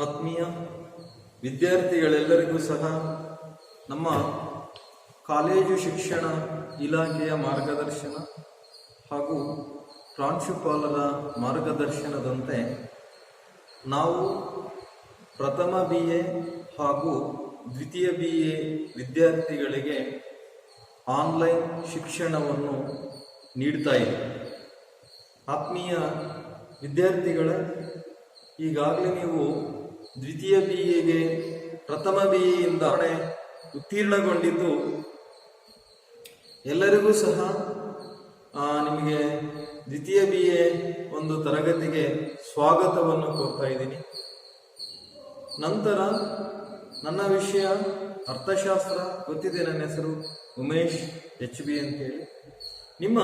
ಆತ್ಮೀಯ ವಿದ್ಯಾರ್ಥಿಗಳೆಲ್ಲರಿಗೂ ಸಹ ನಮ್ಮ ಕಾಲೇಜು ಶಿಕ್ಷಣ ಇಲಾಖೆಯ ಮಾರ್ಗದರ್ಶನ ಹಾಗೂ ಪ್ರಾಂಶುಪಾಲರ ಮಾರ್ಗದರ್ಶನದಂತೆ ನಾವು ಪ್ರಥಮ BA ಹಾಗೂ ದ್ವಿತೀಯ BA ವಿದ್ಯಾರ್ಥಿಗಳಿಗೆ ಆನ್ಲೈನ್ ಶಿಕ್ಷಣವನ್ನು ನೀಡ್ತಾ ಇದ್ದೀವಿ. ಆತ್ಮೀಯ ವಿದ್ಯಾರ್ಥಿಗಳೇ, ಈಗಾಗಲೇ ನೀವು ದ್ವಿತೀಯ BAಗೆ ಪ್ರಥಮ BAಯಿಂದ ಉತ್ತೀರ್ಣಗೊಂಡಿದ್ದು ಎಲ್ಲರಿಗೂ ಸಹ ನಿಮಗೆ ದ್ವಿತೀಯ BA ಒಂದು ತರಗತಿಗೆ ಸ್ವಾಗತವನ್ನು ಕೋರ್ತಾ ಇದ್ದೀನಿ. ನಂತರ ನನ್ನ ವಿಷಯ ಅರ್ಥಶಾಸ್ತ್ರ, ಗೊತ್ತಿದೆ, ನನ್ನ ಹೆಸರು ಉಮೇಶ್ HB ಅಂತೇಳಿ. ನಿಮ್ಮ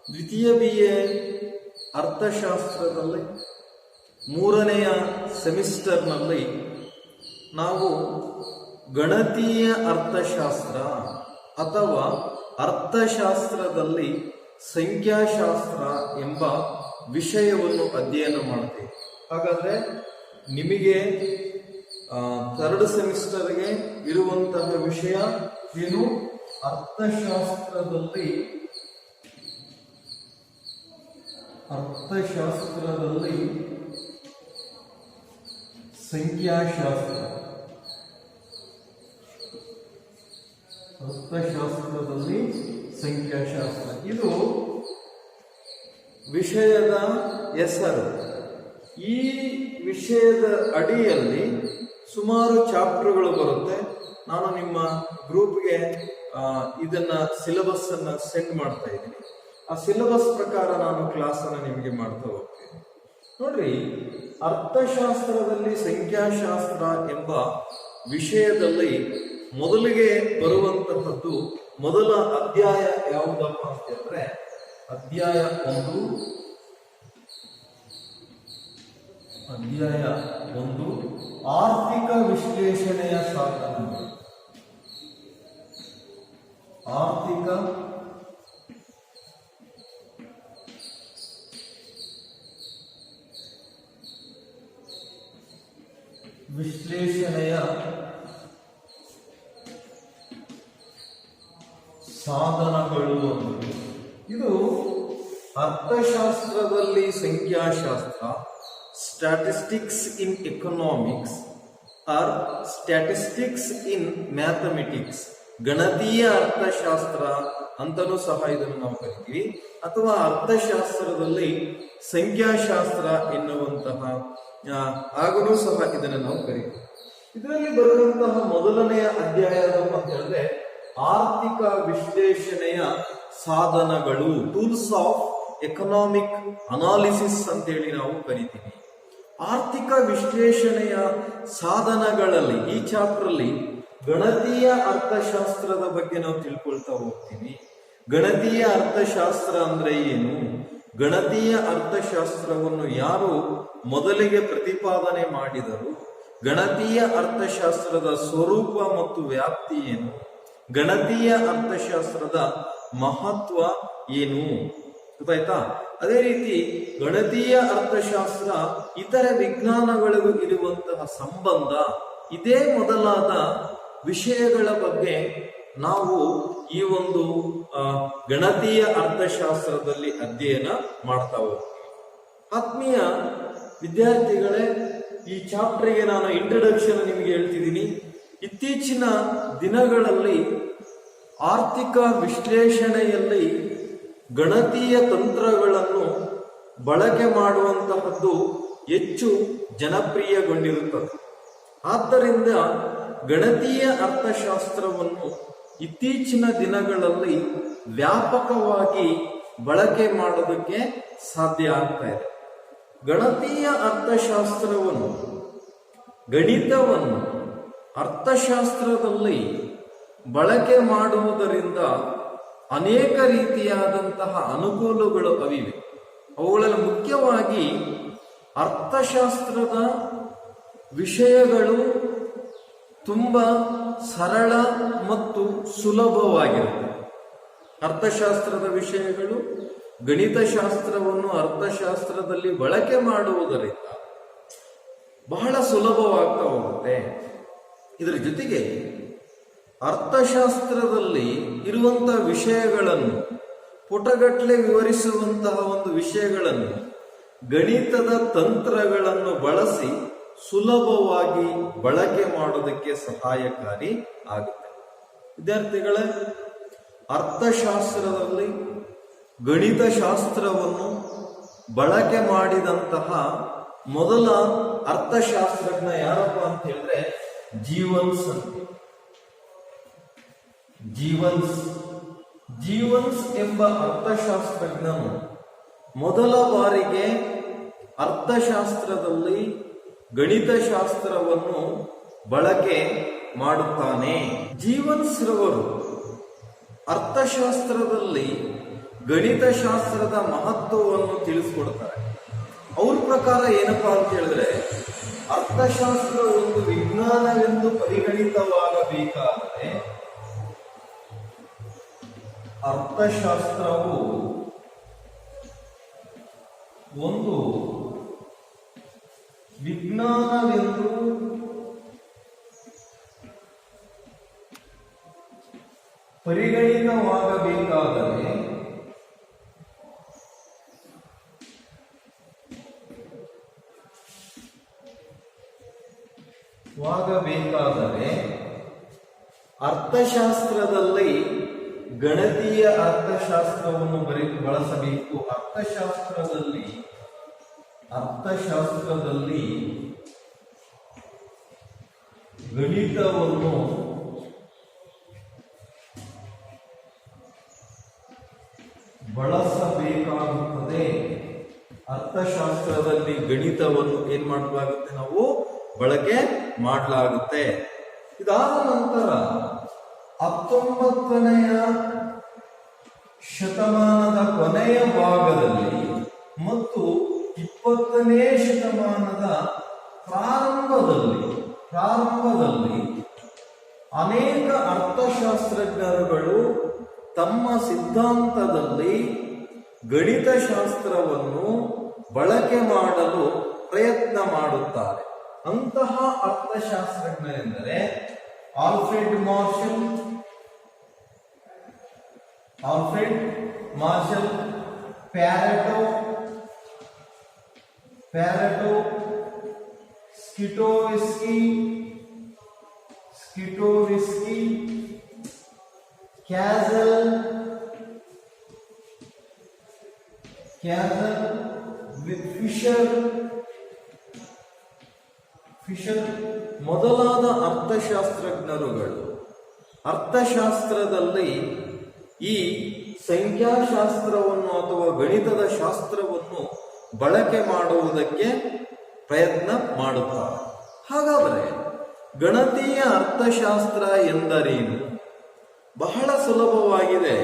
ದ್ವಿತೀಯ BA ಅರ್ಥಶಾಸ್ತ್ರದಲ್ಲಿ 3ನೆಯ ಸೆಮಿಸ್ಟರ್ನಲ್ಲಿ ನಾವು ಗಣತೀಯ ಅರ್ಥಶಾಸ್ತ್ರ ಅಥವಾ ಅರ್ಥಶಾಸ್ತ್ರದಲ್ಲಿ ಸಂಖ್ಯಾಶಾಸ್ತ್ರ ಎಂಬ ವಿಷಯವನ್ನು ಅಧ್ಯಯನ ಮಾಡ್ತೀವಿ. ಹಾಗಾದ್ರೆ ನಿಮಗೆ 3rd ಸೆಮಿಸ್ಟರ್ಗೆ ಇರುವಂತಹ ವಿಷಯ ಏನು? ಅರ್ಥಶಾಸ್ತ್ರದಲ್ಲಿ ಸಂಖ್ಯಾಶಾಸ್ತ್ರ. ಅರ್ಥಶಾಸ್ತ್ರದಲ್ಲಿ ಸಂಖ್ಯಾಶಾಸ್ತ್ರ ಇದು ವಿಷಯದ ಹೆಸರು. ಈ ವಿಷಯದ ಅಡಿಯಲ್ಲಿ ಸುಮಾರು ಚಾಪ್ಟರ್ಗಳು ಬರುತ್ತೆ. ನಾನು ನಿಮ್ಮ ಗ್ರೂಪ್ಗೆ ಇದನ್ನ ಸಿಲೆಬಸ್ ಅನ್ನ ಸೆಂಡ್ ಮಾಡ್ತಾ ಇದ್ದೀನಿ. ಆ ಸಿಲೆಬಸ್ ಪ್ರಕಾರ ನಾನು ಕ್ಲಾಸ್ ಅನ್ನ ನಿಮಗೆ ಮಾಡ್ತಾ ಹೋಗ್ತೀನಿ. ನೋಡ್ರಿ, ಅರ್ಥಶಾಸ್ತ್ರದಲ್ಲಿ ಸಂಖ್ಯಾಶಾಸ್ತ್ರ ಎಂಬ ವಿಷಯದಲ್ಲಿ ಮೊದಲಿಗೆ ಬರುವಂತಹದ್ದು ಮೊದಲ ಅಧ್ಯಾಯ ಯಾವುದಪ್ಪ ಅಂತಂದ್ರೆ ಅಧ್ಯಾಯ 1 ಆರ್ಥಿಕ ವಿಶ್ಲೇಷಣೆಯ ಸಾಧನಗಳು. ಆರ್ಥಿಕ ವಿಶ್ಲೇಷಣೆಯ ಸಾಧನಗಳು. ಇದು ಅರ್ಥಶಾಸ್ತ್ರದಲ್ಲಿ ಸಂಖ್ಯಾಶಾಸ್ತ್ರ, statistics in economics or statistics in mathematics, ಗಣತೀಯ ಅರ್ಥಶಾಸ್ತ್ರ ಅಂತಲೂ ಸಹ ಇದನ್ನು ನಾವು ಕರಿತೀವಿ, ಅಥವಾ ಅರ್ಥಶಾಸ್ತ್ರದಲ್ಲಿ ಸಂಖ್ಯಾಶಾಸ್ತ್ರ ಎನ್ನುವಂತಹ ಆಗಲೂ ಸಹ ಇದನ್ನು ನಾವು ಕರಿತೀವಿ. ಇದರಲ್ಲಿ ಬರುವಂತಹ ಮೊದಲನೆಯ ಅಧ್ಯಾಯ ಅಂತ ಹೇಳಿದ್ರೆ ಆರ್ಥಿಕ ವಿಶ್ಲೇಷಣೆಯ ಸಾಧನಗಳು, ಟೂಲ್ಸ್ ಆಫ್ ಎಕನಾಮಿಕ್ ಅನಾಲಿಸಿಸ್ ಅಂತೇಳಿ ನಾವು ಕರಿತೀವಿ. ಆರ್ಥಿಕ ವಿಶ್ಲೇಷಣೆಯ ಸಾಧನಗಳಲ್ಲಿ ಈ ಚಾಪ್ಟರ್ ಅಲ್ಲಿ ಗಣತೀಯ ಅರ್ಥಶಾಸ್ತ್ರದ ಬಗ್ಗೆ ನಾವು ತಿಳ್ಕೊಳ್ತಾ ಹೋಗ್ತೀವಿ. ಗಣತೀಯ ಅರ್ಥಶಾಸ್ತ್ರ ಅಂದ್ರೆ ಏನು? ಗಣತೀಯ ಅರ್ಥಶಾಸ್ತ್ರವನ್ನು ಯಾರು ಮೊದಲಿಗೆ ಪ್ರತಿಪಾದನೆ ಮಾಡಿದರು? ಗಣತೀಯ ಅರ್ಥಶಾಸ್ತ್ರದ ಸ್ವರೂಪ ಮತ್ತು ವ್ಯಾಪ್ತಿ ಏನು? ಗಣತೀಯ ಅರ್ಥಶಾಸ್ತ್ರದ ಮಹತ್ವ ಏನು? ಗೊತ್ತಾಯ್ತಾ? ಅದೇ ರೀತಿ ಗಣತೀಯ ಅರ್ಥಶಾಸ್ತ್ರ ಇತರ ವಿಜ್ಞಾನಗಳಿಗೂ ಇರುವಂತಹ ಸಂಬಂಧ, ಇದೇ ಮೊದಲಾದ ವಿಷಯಗಳ ಬಗ್ಗೆ ನಾವು ಈ ಒಂದು ಗಣತೀಯ ಅರ್ಥಶಾಸ್ತ್ರದಲ್ಲಿ ಅಧ್ಯಯನ ಮಾಡ್ತಾ ಹೋಗ್ತೀವಿ. ಆತ್ಮೀಯ ವಿದ್ಯಾರ್ಥಿಗಳೇ, ಈ ಚಾಪ್ಟರ್ಗೆ ನಾನು ಇಂಟ್ರಡಕ್ಷನ್ ನಿಮಗೆ ಹೇಳ್ತಿದ್ದೀನಿ. ಇತ್ತೀಚಿನ ದಿನಗಳಲ್ಲಿ ಆರ್ಥಿಕ ವಿಶ್ಲೇಷಣೆಯಲ್ಲಿ ಗಣತೀಯ ತಂತ್ರಗಳನ್ನು ಬಳಕೆ ಮಾಡುವಂತಹದ್ದು ಹೆಚ್ಚು ಜನಪ್ರಿಯಗೊಂಡಿರುತ್ತದೆ. ಆದ್ದರಿಂದ ಗಣತೀಯ ಅರ್ಥಶಾಸ್ತ್ರವನ್ನು ಇತ್ತೀಚಿನ ದಿನಗಳಲ್ಲಿ ವ್ಯಾಪಕವಾಗಿ ಬಳಕೆ ಮಾಡೋದಕ್ಕೆ ಸಾಧ್ಯ ಆಗ್ತಾ ಇದೆ. ಗಣತೀಯ ಅರ್ಥಶಾಸ್ತ್ರವನ್ನು, ಗಣಿತವನ್ನು ಅರ್ಥಶಾಸ್ತ್ರದಲ್ಲಿ ಬಳಕೆ ಮಾಡುವುದರಿಂದ ಅನೇಕ ರೀತಿಯಾದಂತಹ ಅನುಕೂಲಗಳು ಅವಿವೆ. ಅವುಗಳಲ್ಲಿ ಮುಖ್ಯವಾಗಿ ಅರ್ಥಶಾಸ್ತ್ರದ ವಿಷಯಗಳು ತುಂಬಾ ಸರಳ ಮತ್ತು ಸುಲಭವಾಗಿರುತ್ತೆ. ಅರ್ಥಶಾಸ್ತ್ರದ ವಿಷಯಗಳು ಗಣಿತಶಾಸ್ತ್ರವನ್ನು ಅರ್ಥಶಾಸ್ತ್ರದಲ್ಲಿ ಬಳಕೆ ಮಾಡುವುದರಿಂದ ಬಹಳ ಸುಲಭವಾಗ್ತಾ ಹೋಗುತ್ತೆ. ಇದರ ಜೊತೆಗೆ ಅರ್ಥಶಾಸ್ತ್ರದಲ್ಲಿ ಇರುವಂತಹ ವಿಷಯಗಳನ್ನು ಪುಟಗಟ್ಟಲೆ ವಿವರಿಸುವಂತಹ ಒಂದು ವಿಷಯಗಳನ್ನು ಗಣಿತದ ತಂತ್ರಗಳನ್ನು ಬಳಸಿ ಸುಲಭವಾಗಿ ಬಳಕೆ ಮಾಡೋದಕ್ಕೆ ಸಹಾಯಕಾರಿ ಆಗುತ್ತೆ. ವಿದ್ಯಾರ್ಥಿಗಳೇ, ಅರ್ಥಶಾಸ್ತ್ರದಲ್ಲಿ ಗಣಿತಶಾಸ್ತ್ರವನ್ನು ಬಳಕೆ ಮಾಡಿದಂತಹ ಮೊದಲ ಅರ್ಥಶಾಸ್ತ್ರಜ್ಞ ಯಾರಪ್ಪ ಅಂತ ಹೇಳಿದ್ರೆ ಜೀವನ್ಸ್ ಅಂತ. ಜೀವನ್ಸ್ ಎಂಬ ಅರ್ಥಶಾಸ್ತ್ರಜ್ಞನು ಮೊದಲ ಬಾರಿಗೆ ಅರ್ಥಶಾಸ್ತ್ರದಲ್ಲಿ ಗಣಿತಶಾಸ್ತ್ರವನ್ನು ಬಳಕೆ ಮಾಡುತ್ತಾನೆ. ಜೀವನ್ಸ್ ರವರು ಅರ್ಥಶಾಸ್ತ್ರದಲ್ಲಿ ಗಣಿತಶಾಸ್ತ್ರದ ಮಹತ್ವವನ್ನು ತಿಳಿಸ್ಕೊಡ್ತಾರೆ. ಅವ್ರ ಪ್ರಕಾರ ಏನಪ್ಪಾ ಅಂತ ಹೇಳಿದ್ರೆ, ಅರ್ಥಶಾಸ್ತ್ರ ಒಂದು ವಿಜ್ಞಾನವೆಂದು ಪರಿಗಣಿತವಾಗಬೇಕಾದರೆ ಅರ್ಥಶಾಸ್ತ್ರವು ಒಂದು ವಿಜ್ಞಾನವೆಂದು ಪರಿಗಣಿತವಾಗಬೇಕಾದರೆ ಅರ್ಥಶಾಸ್ತ್ರದಲ್ಲಿ ಗಣಿತೀಯ ಅರ್ಥಶಾಸ್ತ್ರವನ್ನು ಬಳಸಬೇಕು. ಅರ್ಥಶಾಸ್ತ್ರದಲ್ಲಿ ಗಣಿತವನ್ನು ಬಳಸಬೇಕಾಗುತ್ತದೆ. ಅರ್ಥಶಾಸ್ತ್ರದಲ್ಲಿ ಗಣಿತವನ್ನು ಏನ್ ಮಾಡಲಾಗುತ್ತೆ, ನಾವು ಬಳಕೆ ಮಾಡಲಾಗುತ್ತೆ. ಇದಾದ ನಂತರ 19ನೇ ಶತಮಾನದ ಕೊನೆಯ ಭಾಗದಲ್ಲಿ ಮತ್ತು 20ನೇ ಶತಮಾನದ ಪ್ರಾರಂಭದಲ್ಲಿ ಅನೇಕ ಅರ್ಥಶಾಸ್ತ್ರಜ್ಞರುಗಳು ತಮ್ಮ ಸಿದ್ಧಾಂತದಲ್ಲಿ ಗಣಿತಶಾಸ್ತ್ರವನ್ನು ಬಳಕೆ ಮಾಡಲು ಪ್ರಯತ್ನ ಮಾಡುತ್ತಾರೆ. ಅಂತಹ ಅರ್ಥಶಾಸ್ತ್ರಜ್ಞರೆಂದರೆ ಆಲ್ಫ್ರೆಡ್ ಮಾರ್ಷಲ್, ಪ್ಯಾರೆಟೋ, ಸ್ಕಿಟೋವಿಸ್ಕಿ, ಕ್ಯಾಸಲ್, ಫಿಶರ್ ಮೊದಲಾದ ಅರ್ಥಶಾಸ್ತ್ರಜ್ಞರುಗಳು ಅರ್ಥಶಾಸ್ತ್ರದಲ್ಲಿ ಈ ಸಂಖ್ಯಾಶಾಸ್ತ್ರವನ್ನು ಅಥವಾ ಗಣಿತದ ಶಾಸ್ತ್ರವನ್ನು ಬಳಕೆ ಮಾಡುವುದಕ್ಕೆ ಪ್ರಯತ್ನ ಮಾಡುತ್ತಾರೆ. ಹಾಗಾದರೆ ಗಣತೀಯ ಅರ್ಥಶಾಸ್ತ್ರ ಎಂದರೇನು? ಬಹಳ ಸುಲಭವಾಗಿದೆ.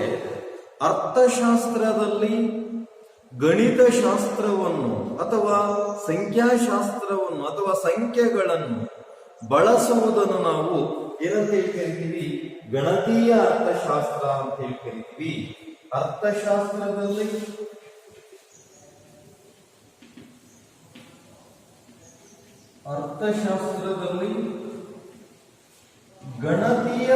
ಅರ್ಥಶಾಸ್ತ್ರದಲ್ಲಿ ಗಣಿತಶಾಸ್ತ್ರವನ್ನು ಅಥವಾ ಸಂಖ್ಯಾಶಾಸ್ತ್ರವನ್ನು ಅಥವಾ ಸಂಖ್ಯೆಗಳನ್ನು ಬಳಸುವುದನ್ನು ನಾವು ಏನಂತ ಹೇಳಿ ಕರಿತೀವಿ? ಗಣತೀಯ ಅರ್ಥಶಾಸ್ತ್ರ ಅಂತ ಹೇಳಿ ಕರಿತೀವಿ. ಅರ್ಥಶಾಸ್ತ್ರದಲ್ಲಿ ಗಣತೀಯ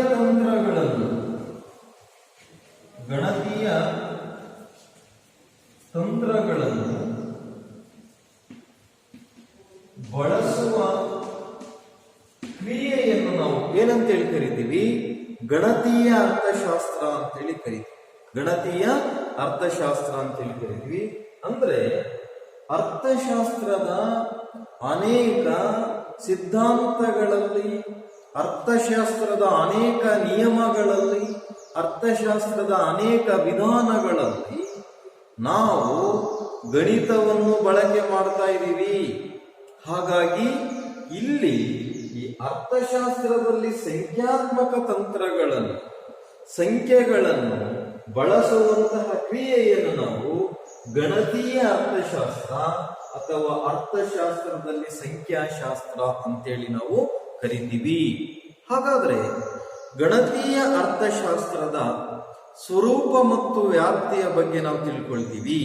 ತಂತ್ರಗಳನ್ನು ಬಳಸುವ ಕ್ರಿಯೆಯನ್ನು ನಾವು ಏನಂತ ಹೇಳಿ ಕರಿತೀವಿ? ಗಣತೀಯ ಅರ್ಥಶಾಸ್ತ್ರ ಅಂತೇಳಿ ಕರಿತೀವಿ. ಅಂದ್ರೆ ಅರ್ಥಶಾಸ್ತ್ರದ ಅನೇಕ ಸಿದ್ಧಾಂತಗಳಲ್ಲಿ, ಅರ್ಥಶಾಸ್ತ್ರದ ಅನೇಕ ನಿಯಮಗಳಲ್ಲಿ, ಅರ್ಥಶಾಸ್ತ್ರದ ಅನೇಕ ವಿಧಾನಗಳಲ್ಲಿ ನಾವು ಗಣಿತವನ್ನು ಬಳಕೆ ಮಾಡ್ತಾ ಇದ್ದೀವಿ. ಹಾಗಾಗಿ ಇಲ್ಲಿ ಈ ಅರ್ಥಶಾಸ್ತ್ರದಲ್ಲಿ ಸಂಖ್ಯಾತ್ಮಕ ತಂತ್ರಗಳನ್ನು, ಸಂಖ್ಯೆಗಳನ್ನು ಬಳಸುವಂತಹ ಕ್ರಿಯೆಯನ್ನು ನಾವು ಗಣತೀಯ ಅರ್ಥಶಾಸ್ತ್ರ ಅಥವಾ ಅರ್ಥಶಾಸ್ತ್ರದಲ್ಲಿ ಸಂಖ್ಯಾಶಾಸ್ತ್ರ ಅಂತೇಳಿ ನಾವು ಕರಿತೀವಿ. ಹಾಗಾದ್ರೆ ಗಣತೀಯ ಅರ್ಥಶಾಸ್ತ್ರದ ಸ್ವರೂಪ ಮತ್ತು ವ್ಯಾಪ್ತಿಯ ಬಗ್ಗೆ ನಾವು ತಿಳ್ಕೊಳ್ತೀವಿ.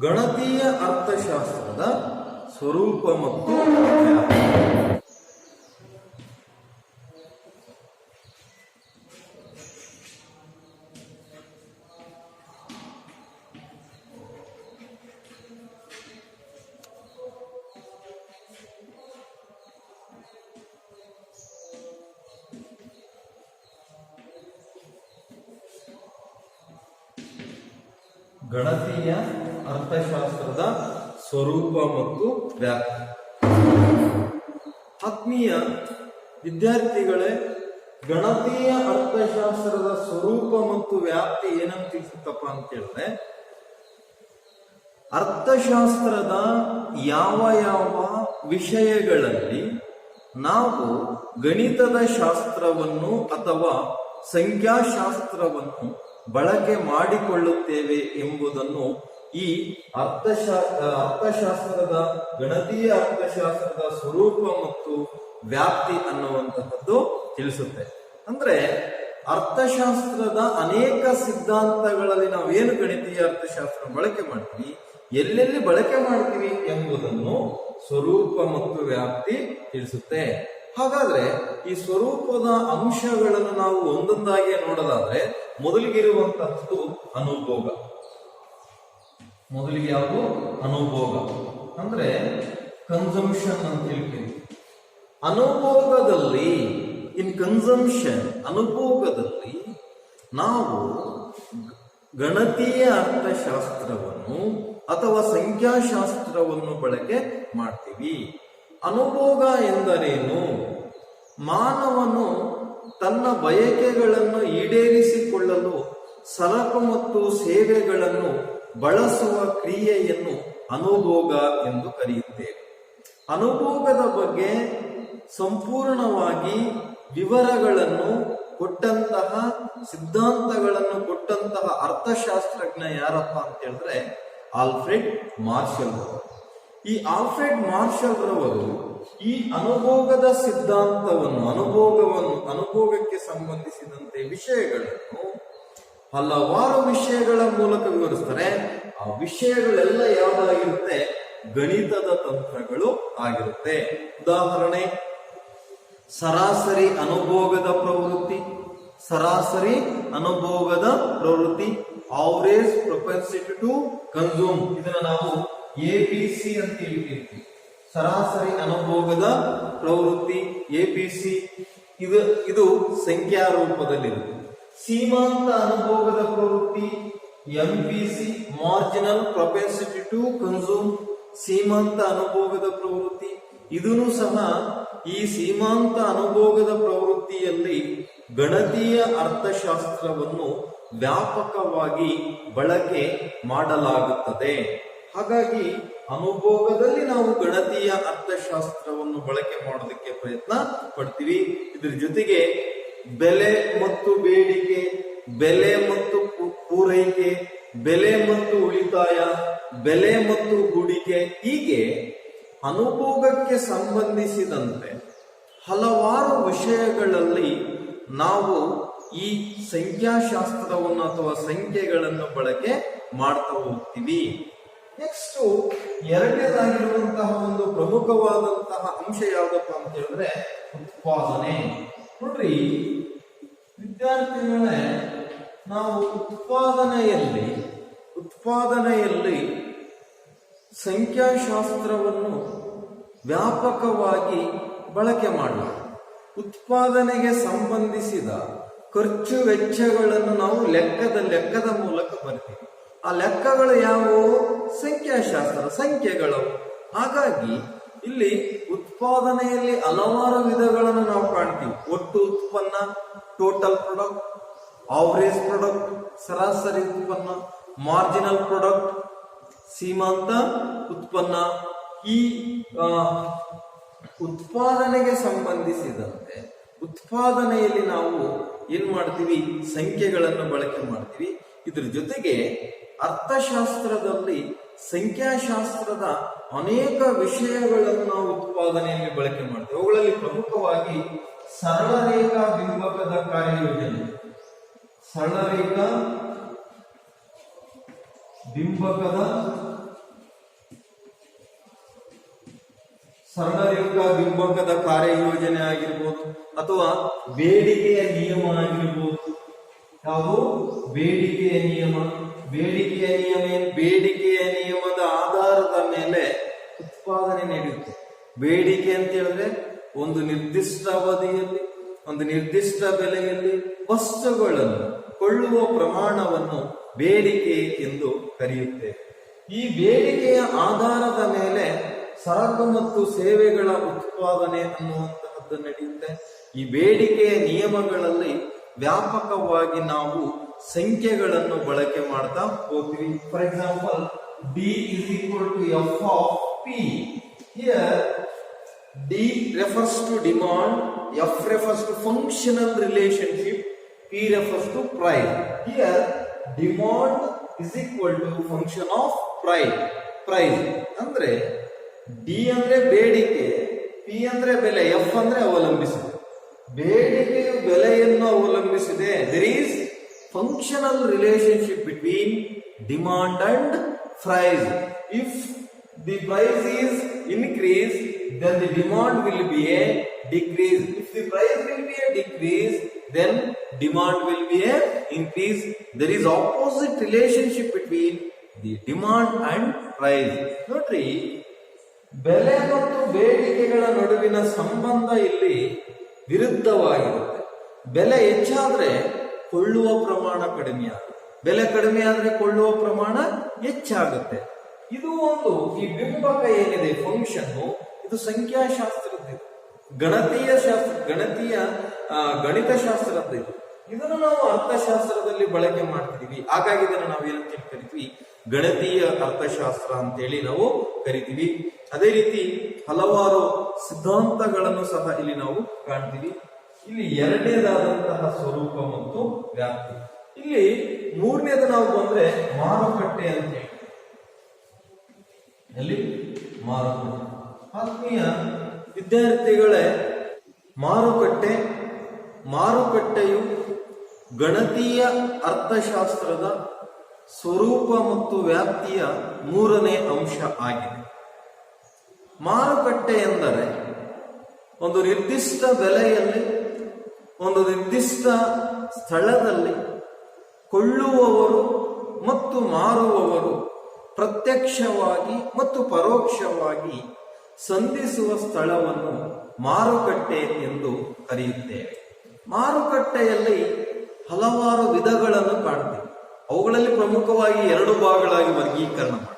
ಗಣತೀಯ ಅರ್ಥಶಾಸ್ತ್ರದ ಸ್ವರೂಪ ಮತ್ತು ವ್ಯಾಪ್ತಿ. ಗಣತೀಯ ಅರ್ಥಶಾಸ್ತ್ರದ ಸ್ವರೂಪ ಮತ್ತು ವ್ಯಾಪ್ತಿ. ಆತ್ಮೀಯ ವಿದ್ಯಾರ್ಥಿಗಳೇ, ಗಣತೀಯ ಅರ್ಥಶಾಸ್ತ್ರದ ಸ್ವರೂಪ ಮತ್ತು ವ್ಯಾಪ್ತಿ ಏನಂತ ತಿಳಿಸುತ್ತಪ್ಪ ಅಂತ ಹೇಳಿದ್ರೆ, ಅರ್ಥಶಾಸ್ತ್ರದ ಯಾವ ಯಾವ ವಿಷಯಗಳಲ್ಲಿ ನಾವು ಗಣಿತದ ಶಾಸ್ತ್ರವನ್ನು ಅಥವಾ ಸಂಖ್ಯಾಶಾಸ್ತ್ರವನ್ನು ಬಳಕೆ ಮಾಡಿಕೊಳ್ಳುತ್ತೇವೆ ಎಂಬುದನ್ನು ಈ ಅರ್ಥಶಾಸ್ತ್ರದ ಗಣತೀಯ ಅರ್ಥಶಾಸ್ತ್ರದ ಸ್ವರೂಪ ಮತ್ತು ವ್ಯಾಪ್ತಿ ಅನ್ನುವಂತಹದ್ದು ತಿಳಿಸುತ್ತೆ. ಅಂದ್ರೆ ಅರ್ಥಶಾಸ್ತ್ರದ ಅನೇಕ ಸಿದ್ಧಾಂತಗಳಲ್ಲಿ ನಾವೇನು ಗಣಿತೀಯ ಅರ್ಥಶಾಸ್ತ್ರ ಬಳಕೆ ಮಾಡ್ತೀವಿ, ಎಲ್ಲೆಲ್ಲಿ ಬಳಕೆ ಮಾಡ್ತೀವಿ ಎಂಬುದನ್ನು ಸ್ವರೂಪ ಮತ್ತು ವ್ಯಾಪ್ತಿ ತಿಳಿಸುತ್ತೆ. ಹಾಗಾದ್ರೆ ಈ ಸ್ವರೂಪದ ಅಂಶಗಳನ್ನು ನಾವು ಒಂದೊಂದಾಗಿ ನೋಡೋದಾದ್ರೆ, ಮೊದಲಿಗಿರುವಂತಹದ್ದು ಅನುಭೋಗ. ಮೊದಲಿಗೆ ಯಾವುದು? ಅನುಭೋಗ ಅಂದ್ರೆ ಕನ್ಸಂಪ್ಷನ್ ಅಂತ ಹೇಳ್ತೀವಿ. ಅನುಭೋಗದಲ್ಲಿ, ಇನ್ ಕನ್ಸಂಪ್ಷನ್, ಅನುಭೋಗದಲ್ಲಿ ನಾವು ಗಣತೀಯ ಅರ್ಥಶಾಸ್ತ್ರವನ್ನು ಅಥವಾ ಸಂಖ್ಯಾಶಾಸ್ತ್ರವನ್ನು ಬಳಕೆ ಮಾಡ್ತೀವಿ. ಅನುಭೋಗ ಎಂದರೇನು? ಮಾನವನು ತನ್ನ ಬಯಕೆಗಳನ್ನು ಈಡೇರಿಸಿಕೊಳ್ಳಲು ಸರಕು ಮತ್ತು ಸೇವೆಗಳನ್ನು ಬಳಸುವ ಕ್ರಿಯೆಯನ್ನು ಅನುಭೋಗ ಎಂದು ಕರೆಯುತ್ತೇವೆ. ಅನುಭೋಗದ ಬಗ್ಗೆ ಸಂಪೂರ್ಣವಾಗಿ ವಿವರಗಳನ್ನು ಕೊಟ್ಟಂತಹ, ಸಿದ್ಧಾಂತಗಳನ್ನು ಕೊಟ್ಟಂತಹ ಅರ್ಥಶಾಸ್ತ್ರಜ್ಞ ಯಾರಪ್ಪ ಅಂತ ಹೇಳಿದ್ರೆ ಆಲ್ಫ್ರೆಡ್ ಮಾರ್ಷಲ್ ರವರು. ಈ ಆಲ್ಫ್ರೆಡ್ ಮಾರ್ಷಲ್ ರವರು ಈ ಅನುಭೋಗದ ಸಿದ್ಧಾಂತವನ್ನು, ಅನುಭೋಗಕ್ಕೆ ಸಂಬಂಧಿಸಿದಂತೆ ವಿಷಯಗಳನ್ನು ಹಲವಾರು ವಿಷಯಗಳ ಮೂಲಕ ವಿವರಿಸ್ತಾರೆ. ಆ ವಿಷಯಗಳೆಲ್ಲ ಯಾವುದಾಗಿರುತ್ತೆ? ಗಣಿತದ ತಂತ್ರಗಳು ಆಗಿರುತ್ತೆ. ಉದಾಹರಣೆ, ಸರಾಸರಿ ಅನುಭೋಗದ ಪ್ರವೃತ್ತಿ, ಸರಾಸರಿ ಅನುಭೋಗದ ಪ್ರವೃತ್ತಿ, ಆವರೇಜ್ ಪ್ರೊಪೆನ್ಸಿಟಿ ಟು ಕನ್ಸ್ಯೂಮ್, ಇದನ್ನ ನಾವು ABC ಅಂತ ಹೇಳ್ತೀವಿ. ಸರಾಸರಿ ಅನುಭೋಗದ ಪ್ರವೃತ್ತಿ ABC, ಇದು ಸಂಖ್ಯಾ ರೂಪದಲ್ಲಿರುತ್ತೆ. ಸೀಮಾಂತ ಅನುಭೋಗದ ಪ್ರವೃತ್ತಿ MPC, marginal propensity to consume, ಸೀಮಾಂತ ಅನುಭೋಗದ ಪ್ರವೃತ್ತಿ. ಇದನ್ನು ಸಹ ಈ ಸೀಮಾಂತ ಅನುಭೋಗದ ಪ್ರವೃತ್ತಿಯಲ್ಲಿ ಗಣತೀಯ ಅರ್ಥಶಾಸ್ತ್ರವನ್ನು ವ್ಯಾಪಕವಾಗಿ ಬಳಕೆ ಮಾಡಲಾಗುತ್ತದೆ. ಹಾಗಾಗಿ ಅನುಭೋಗದಲ್ಲಿ ನಾವು ಗಣತೀಯ ಅರ್ಥಶಾಸ್ತ್ರವನ್ನು ಬಳಕೆ ಮಾಡೋದಕ್ಕೆ ಪ್ರಯತ್ನ ಪಡ್ತೀವಿ. ಇದ್ರ ಜೊತೆಗೆ ಬೆಲೆ ಮತ್ತು ಬೇಡಿಕೆ, ಬೆಲೆ ಮತ್ತು ಪೂರೈಕೆ, ಬೆಲೆ ಮತ್ತು ಉಳಿತಾಯ, ಬೆಲೆ ಮತ್ತು ಹೂಡಿಕೆ, ಹೀಗೆ ಅನುಭೋಗಕ್ಕೆ ಸಂಬಂಧಿಸಿದಂತೆ ಹಲವಾರು ವಿಷಯಗಳಲ್ಲಿ ನಾವು ಈ ಸಂಖ್ಯಾಶಾಸ್ತ್ರವನ್ನು ಅಥವಾ ಸಂಖ್ಯೆಗಳನ್ನು ಬಳಕೆ ಮಾಡ್ತಾ ಹೋಗ್ತೀವಿ. ನೆಕ್ಸ್ಟ್ ಎರಡನೇದಾಗಿರುವಂತಹ ಒಂದು ಪ್ರಮುಖವಾದಂತಹ ಅಂಶ ಯಾವುದಪ್ಪ ಅಂತ ಹೇಳಿದ್ರೆ ಉತ್ಪಾದನೆ. ನೋಡ್ರಿ ವಿದ್ಯಾರ್ಥಿಗಳೇ, ನಾವು ಉತ್ಪಾದನೆಯಲ್ಲಿ ಸಂಖ್ಯಾಶಾಸ್ತ್ರವನ್ನು ವ್ಯಾಪಕವಾಗಿ ಬಳಕೆ ಮಾಡಲಾಗಿದೆ. ಉತ್ಪಾದನೆಗೆ ಸಂಬಂಧಿಸಿದ ಖರ್ಚು ವೆಚ್ಚಗಳನ್ನು ನಾವು ಲೆಕ್ಕದ ಮೂಲಕ ಬರ್ತೀವಿ. ಆ ಲೆಕ್ಕಗಳು ಯಾವುವು? ಸಂಖ್ಯಾಶಾಸ್ತ್ರ, ಸಂಖ್ಯೆಗಳು. ಹಾಗಾಗಿ ಇಲ್ಲಿ ಉತ್ಪಾದನೆಯಲ್ಲಿ ಹಲವಾರು ವಿಧಗಳನ್ನು ನಾವು ಕಾಣ್ತೀವಿ. ಒಟ್ಟು ಉತ್ಪನ್ನ, ಟೋಟಲ್ ಪ್ರಾಡಕ್ಟ್, ಆವರೇಜ್ ಪ್ರಾಡಕ್ಟ್, ಸರಾಸರಿ ಉತ್ಪನ್ನ, ಮಾರ್ಜಿನಲ್ ಪ್ರಾಡಕ್ಟ್, ಸೀಮಾಂತ ಉತ್ಪನ್ನ. ಈ ಉತ್ಪಾದನೆಗೆ ಸಂಬಂಧಿಸಿದಂತೆ ಉತ್ಪಾದನೆಯಲ್ಲಿ ನಾವು ಏನ್ ಮಾಡ್ತೀವಿ? ಸಂಖ್ಯೆಗಳನ್ನು ಬಳಕೆ ಮಾಡ್ತೀವಿ. ಇದ್ರ ಜೊತೆಗೆ ಅರ್ಥಶಾಸ್ತ್ರದಲ್ಲಿ ಸಂಖ್ಯಾಶಾಸ್ತ್ರದ ಅನೇಕ ವಿಷಯಗಳನ್ನು ನಾವು ಉತ್ಪಾದನೆಯಲ್ಲಿ ಬಳಕೆ ಮಾಡ್ತೀವಿ. ಅವುಗಳಲ್ಲಿ ಪ್ರಮುಖವಾಗಿ ಸರಳ ರೇಖಾ ಬಿಂಬಕದ ಕಾರ್ಯಯೋಜನೆ, ಸರಳ ರೇಖಾ ಬಿಂಬಕದ ಸರಳರೇಖಾ ಬಿಂಬಕದ ಕಾರ್ಯಯೋಜನೆ ಆಗಿರ್ಬೋದು, ಅಥವಾ ಬೇಡಿಕೆಯ ನಿಯಮ ಆಗಿರ್ಬೋದು. ಯಾವುದು? ಬೇಡಿಕೆಯ ನಿಯಮ. ಬೇಡಿಕೆಯ ನಿಯಮದ ಆಧಾರದ ಮೇಲೆ ಉತ್ಪಾದನೆ ನಡೆಯುತ್ತೆ. ಬೇಡಿಕೆ ಅಂತ ಹೇಳಿದ್ರೆ ಒಂದು ನಿರ್ದಿಷ್ಟ ಅವಧಿಯಲ್ಲಿ, ಒಂದು ನಿರ್ದಿಷ್ಟ ಬೆಲೆಯಲ್ಲಿ ವಸ್ತುಗಳನ್ನು ಕೊಳ್ಳುವ ಪ್ರಮಾಣವನ್ನು ಬೇಡಿಕೆ ಎಂದು ಕರೆಯುತ್ತೇವೆ. ಈ ಬೇಡಿಕೆಯ ಆಧಾರದ ಮೇಲೆ ಸರಕು ಮತ್ತು ಸೇವೆಗಳ ಉತ್ಪಾದನೆ ಅನ್ನುವಂತಹದ್ದು ನಡೆಯುತ್ತೆ. ಈ ಬೇಡಿಕೆಯ ನಿಯಮಗಳಲ್ಲಿ ವ್ಯಾಪಕವಾಗಿ ನಾವು ಸಂಖ್ಯೆಗಳನ್ನು ಬಳಕೆ ಮಾಡ್ತಾ ಹೋಗ್ತೀವಿ. For example, D is equal to F of P. Here D refers to demand, F refers to functional relationship, P refers to price. Here demand is equal to function of price. ಅಂದ್ರೆ D ಅಂದ್ರೆ ಬೇಡಿಕೆ, P ಅಂದ್ರೆ ಬೆಲೆ, F ಅಂದ್ರೆ ಅವಲಂಬಿಸಿದೆ. ಬೇಡಿಕೆಯು ಬೆಲೆಯನ್ನು ಅವಲಂಬಿಸಿದೆ. There is functional relationship between demand and price. If the price is increased, then the demand will be a decrease. If the price will be a decrease, then demand will be a increase. There is opposite relationship between the demand and price. ನೋಡ್ರಿ, ಬೆಲೆ ಮತ್ತು ಬೇಡಿಕೆಗಳ ನಡುವಿನ ಸಂಬಂಧ ಇಲ್ಲಿ ವಿರುದ್ಧವಾಗಿರುತ್ತೆ. ಬೆಲೆ ಹೆಚ್ಚಾದ್ರೆ ಕೊಳ್ಳುವ ಪ್ರಮಾಣ ಕಡಿಮೆ ಆಗುತ್ತೆ, ಬೆಲೆ ಕಡಿಮೆ ಆದ್ರೆ ಕೊಳ್ಳುವ ಪ್ರಮಾಣ ಹೆಚ್ಚಾಗುತ್ತೆ. ಇದು ಒಂದು, ಈ ಬಿಂಬಕ ಏನಿದೆ ಫಂಕ್ಷನ್, ಇದು ಸಂಖ್ಯಾಶಾಸ್ತ್ರದ್ದು, ಗಣಿತಶಾಸ್ತ್ರದ್ದು. ಇದನ್ನು ನಾವು ಅರ್ಥಶಾಸ್ತ್ರದಲ್ಲಿ ಬಳಕೆ ಮಾಡ್ತಿದೀವಿ. ಹಾಗಾಗಿ ಇದನ್ನು ನಾವು ಏನಂತ ಕರಿತೀವಿ? ಗಣಿತೀಯ ಅರ್ಥಶಾಸ್ತ್ರ ಅಂತೇಳಿ ನಾವು ಕರಿತೀವಿ. ಅದೇ ರೀತಿ ಹಲವಾರು ಸಿದ್ಧಾಂತಗಳನ್ನು ಸಹ ಇಲ್ಲಿ ನಾವು ಕಾಣ್ತೀವಿ. ಇಲ್ಲಿ ಎರಡನೇದಾದಂತಹ ಸ್ವರೂಪ ಮತ್ತು ವ್ಯಾಪ್ತಿ. ಇಲ್ಲಿ ಮೂರನೇದು ನಾವು ಬಂದ್ರೆ ಮಾರುಕಟ್ಟೆ ಅಂತ ಹೇಳಿ. ಎಲ್ಲಿ? ಮಾರುಕಟ್ಟೆ. ಆತ್ಮೀಯ ವಿದ್ಯಾರ್ಥಿಗಳೇ, ಮಾರುಕಟ್ಟೆಯು ಗಣತೀಯ ಅರ್ಥಶಾಸ್ತ್ರದ ಸ್ವರೂಪ ಮತ್ತು ವ್ಯಾಪ್ತಿಯ ಮೂರನೇ ಅಂಶ ಆಗಿದೆ. ಮಾರುಕಟ್ಟೆ ಎಂದರೆ ಒಂದು ನಿರ್ದಿಷ್ಟ ಬೆಲೆಯಲ್ಲಿ, ಒಂದು ನಿರ್ದಿಷ್ಟ ಸ್ಥಳದಲ್ಲಿ ಕೊಳ್ಳುವವರು ಮತ್ತು ಮಾರುವವರು ಪ್ರತ್ಯಕ್ಷವಾಗಿ ಮತ್ತು ಪರೋಕ್ಷವಾಗಿ ಸಂಧಿಸುವ ಸ್ಥಳವನ್ನು ಮಾರುಕಟ್ಟೆ ಎಂದು ಕರೆಯುತ್ತೇವೆ. ಮಾರುಕಟ್ಟೆಯಲ್ಲಿ ಹಲವಾರು ವಿಧಗಳನ್ನು ಕಾಣ್ತೀವಿ. ಅವುಗಳಲ್ಲಿ ಪ್ರಮುಖವಾಗಿ ಎರಡು ಭಾಗಗಳಾಗಿ ವರ್ಗೀಕರಣ ಮಾಡಿ: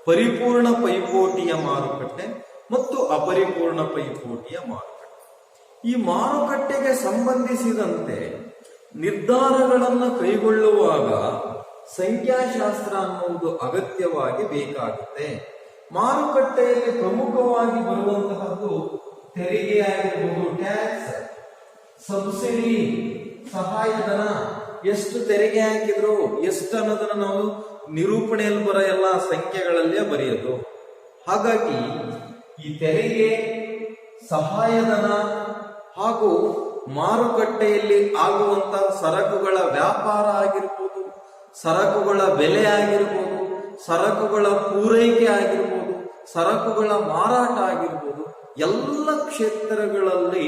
ಪರಿಪೂರ್ಣ ಪೈಪೋಟಿಯ ಮಾರುಕಟ್ಟೆ ಮತ್ತು ಅಪರಿಪೂರ್ಣ ಪೈಪೋಟಿಯ ಮಾರುಕಟ್ಟೆ. ಈ ಮಾರುಕಟ್ಟೆಗೆ ಸಂಬಂಧಿಸಿದಂತೆ ನಿರ್ಧಾರಗಳನ್ನು ಕೈಗೊಳ್ಳುವಾಗ ಸಂಖ್ಯಾಶಾಸ್ತ್ರ ಅನ್ನುವುದು ಅಗತ್ಯವಾಗಿ ಬೇಕಾಗುತ್ತೆ. ಮಾರುಕಟ್ಟೆಯಲ್ಲಿ ಪ್ರಮುಖವಾಗಿ ಬರುವಂತಹದ್ದು ತೆರಿಗೆ ಆಗಿರ್ಬೋದು, ಟ್ಯಾಕ್ಸ್, ಸಬ್ಸಿಡಿ, ಸಹಾಯಧನ. ಎಷ್ಟು ತೆರಿಗೆ ಹಾಕಿದ್ರು, ಎಷ್ಟು ಅನ್ನೋದನ್ನ ನಾವು ನಿರೂಪಣೆಯಲ್ಲಿ ಬರೋ ಎಲ್ಲ ಸಂಖ್ಯೆಗಳಲ್ಲೇ ಬರೆಯೋದು. ಹಾಗಾಗಿ ಈ ತೆರಿಗೆ, ಸಹಾಯಧನ ಹಾಗೂ ಮಾರುಕಟ್ಟೆಯಲ್ಲಿ ಆಗುವಂತಹ ಸರಕುಗಳ ವ್ಯಾಪಾರ ಆಗಿರ್ಬೋದು, ಸರಕುಗಳ ಬೆಲೆ ಆಗಿರ್ಬೋದು, ಸರಕುಗಳ ಪೂರೈಕೆ ಆಗಿರ್ಬೋದು, ಸರಕುಗಳ ಮಾರಾಟ ಆಗಿರ್ಬೋದು, ಎಲ್ಲ ಕ್ಷೇತ್ರಗಳಲ್ಲಿ